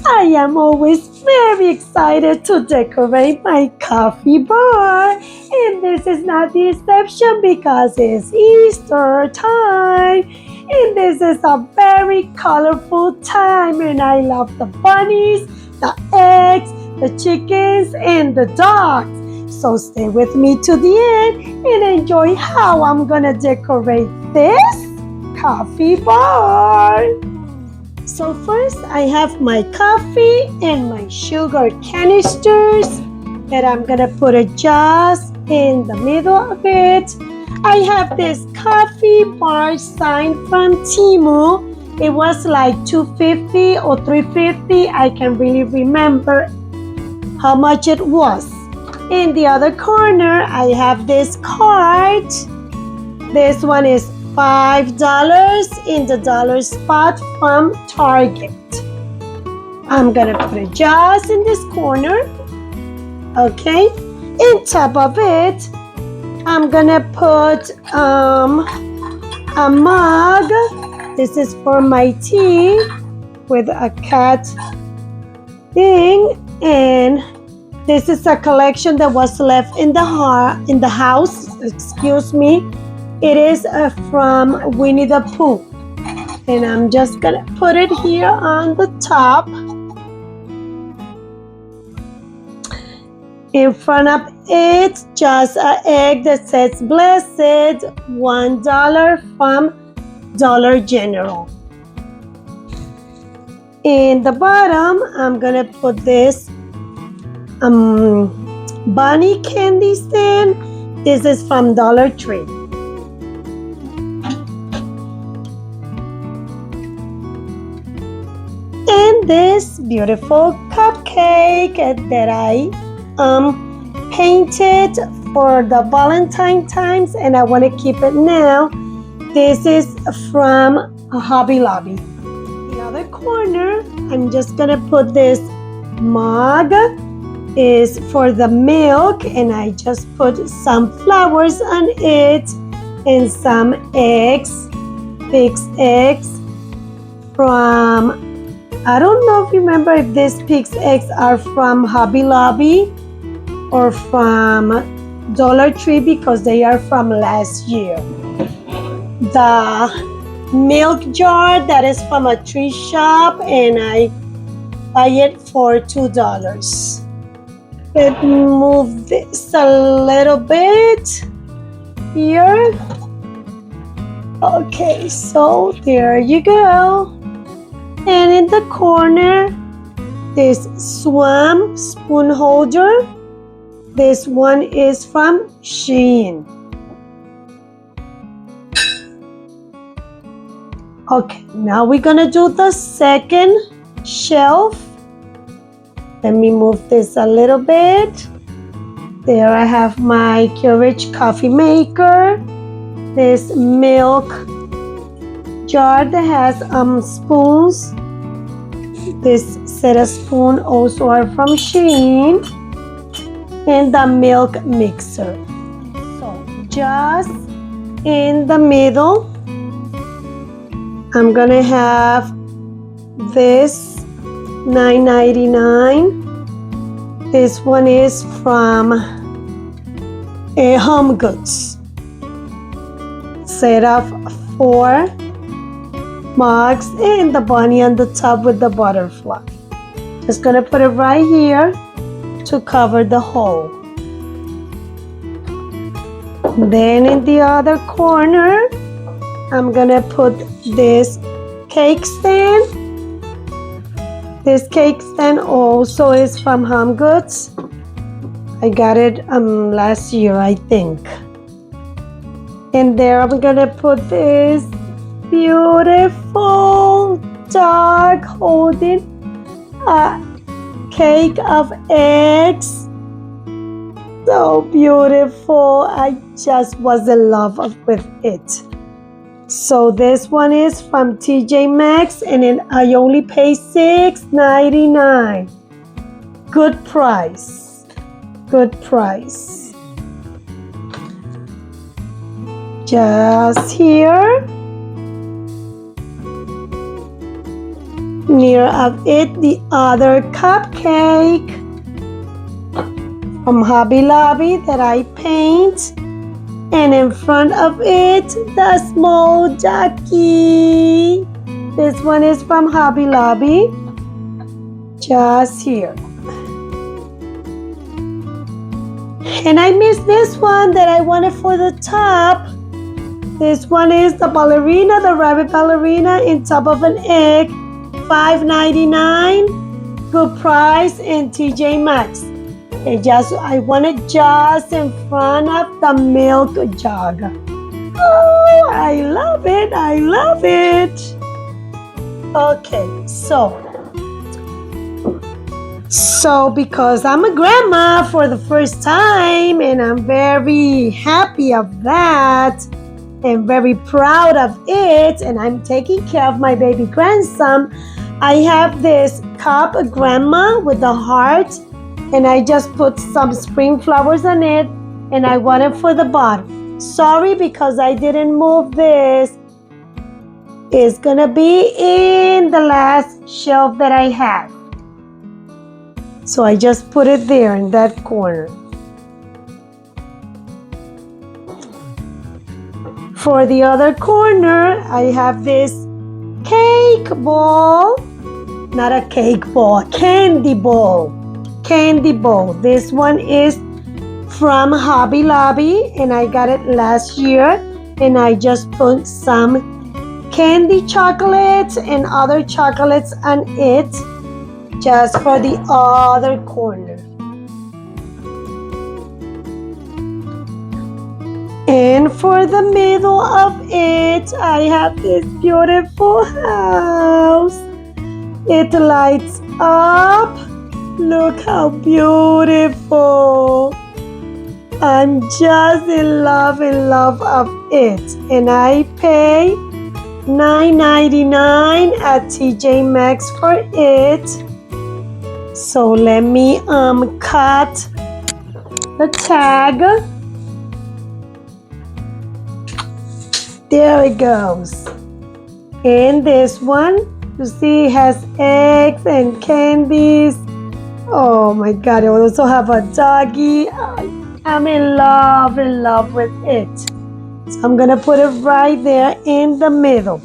I am always very excited to decorate my coffee bar. And this is not the exception because it's Easter time. And this is a very colorful time. And I love the bunnies, the eggs, the chickens, and the dogs. So stay with me to the end and enjoy how I'm gonna decorate this coffee bar. So first I have my coffee and my sugar canisters that I'm gonna put it just in the middle of it. I have this coffee bar sign from Temu. It was like $2.50 or $3.50. I can't really remember how much it was. In the other corner, I have this card. This one is $5 in the dollar spot from Target. I'm gonna put it just in this corner. Okay. On top of it, I'm gonna put a mug. This is for my tea with a cat thing, and this is a collection that was left in the house. Excuse me. It is from Winnie the Pooh. And I'm just gonna put it here on the top. In front of it, just an egg that says blessed, $1 from Dollar General. In the bottom, I'm gonna put this bunny candy stand. This is from Dollar Tree. And this beautiful cupcake that I painted for the Valentine times, and I want to keep it now. This is from Hobby Lobby. The other corner, I'm just gonna put this mug is for the milk, and I just put some flowers on it and some eggs, pig's eggs from, I don't know if you remember if these pig's eggs are from Hobby Lobby or from Dollar Tree because they are from last year. The milk jar, that is from a tree shop, and I buy it for $2. Let's move this a little bit here. Okay, so there you go. And in the corner, this Swam spoon holder. This one is from Shein. Okay, now we're gonna do the second shelf. Let me move this a little bit. There I have my Keurig coffee maker. This milk jar that has spoons. This set of spoon also are from Shein. And the milk mixer. So just in the middle, I'm gonna have this $9.99. This one is from Home Goods. Set of 4 mugs and the bunny on the top with the butterfly. Just gonna put it right here to cover the hole. Then in the other corner, I'm gonna put this cake stand. This cake stand also is from Home Goods. I got it last year, I think. And there I'm gonna put this beautiful dog holding a cake of eggs. So beautiful. I just was in love with it. So this one is from TJ Maxx, and then I only pay $6.99. Good price. Good price. Just here. Near of it, the other cupcake from Hobby Lobby that I paint. And in front of it, the small ducky. This one is from Hobby Lobby. Just here. And I missed this one that I wanted for the top. This one is the ballerina, the rabbit ballerina in top of an egg. $5.99. Good price in TJ Maxx. I want it just in front of the milk jug. Oh, I love it. I love it. Okay, so because I'm a grandma for the first time and I'm very happy of that and very proud of it, and I'm taking care of my baby grandson, I have this cup grandma with a heart, and I just put some spring flowers on it, and I want it for the bottom. Sorry because I didn't move this. It's gonna be in the last shelf that I have. So I just put it there in that corner. For the other corner, I have this cake ball. Not a cake ball, candy ball. Candy bowl. This one is from Hobby Lobby and I got it last year, and I just put some candy chocolates and other chocolates on it just for the other corner. And for the middle of it, I have this beautiful house. It lights up. Look how beautiful. I'm just in love of it. And I pay $9.99 at TJ Maxx for it. So let me cut the tag. There it goes. And this one, you see, has eggs and candies. Oh my God, I also have a doggy. I'm in love with it. So I'm gonna put it right there in the middle.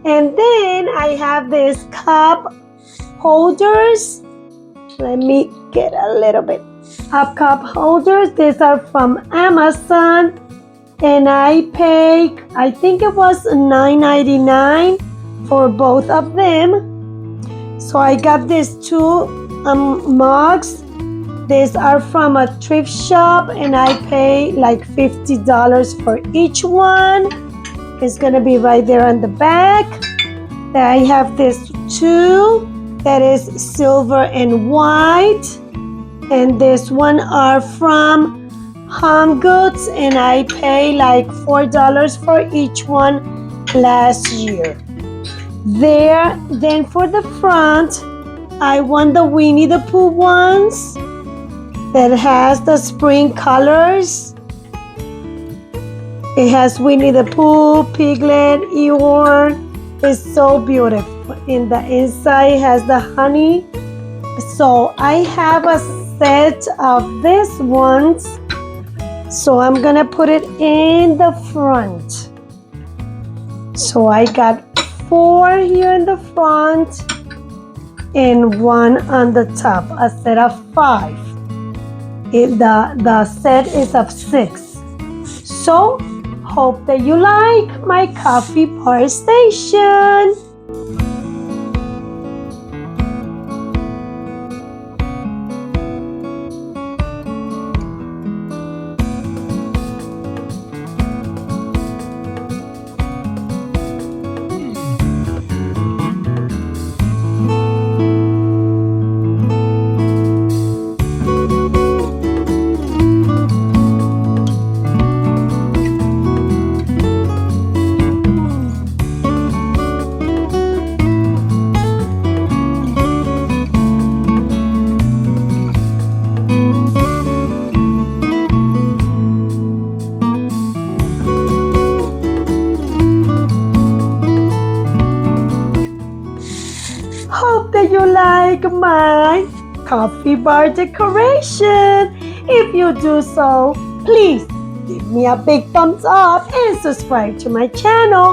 And then I have this cup holders. Let me get a little bit of cup holders. These are from Amazon. And I paid, I think it was $9.99 for both of them. So I got these two mugs. These are from a thrift shop and I pay like $50 for each one. It's gonna be right there on the back. I have this two that is silver and white. And this one are from Home Goods and I pay like $4 for each one last year. Then for the front, I want the Winnie the Pooh ones that has the spring colors. It has Winnie the Pooh, Piglet, Eeyore. It's so beautiful. In the inside has the honey. So I have a set of these ones. So I'm gonna put it in the front. So I got 4 here in the front and 1 on the top, a set of 5. The set is of 6. So hope that you like my coffee bar station. like my coffee bar decoration? If you do so, please give me a big thumbs up and subscribe to my channel.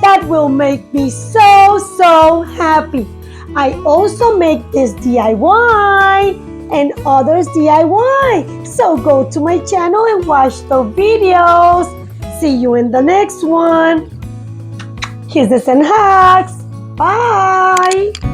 That will make me so happy. I also make this DIY and others DIY. So go to my channel and watch the videos. See you in the next one. Kisses and hugs. Bye.